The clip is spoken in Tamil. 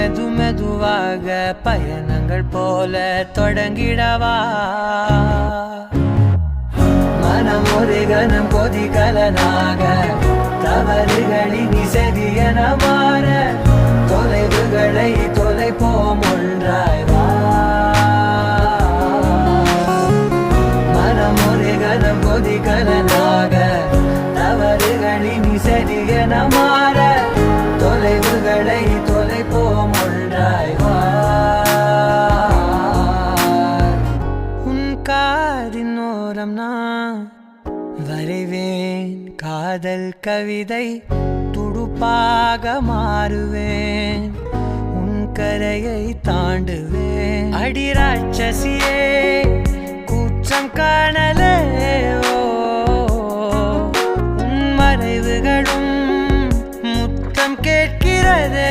மெது மெதுவாக பயணங்கள் போல தொடங்கிடவா மனம் ஒரு கணம் கொதிகலனாக தவறுகளின் இசையன மாற தொலைவுகளை தொலைப்போம் ஒன்றாய் வா மனம் ஒரு கணம் கொதிகலனாக தவறுகளின் இசையன மாற தொலைவுகளை தொலைப்போம் ஒன்றாய் வா உன் காதின் ஓரம் நான் வரைவேன் காதல் கவிதை துடுப்பாக மாறுவேன் உன் கரையை தாண்டுவேன் அடி ராட்சசியே கூச்சம் காணலே உன் மறைவுகளும் முத்தம் கேட்கிறதே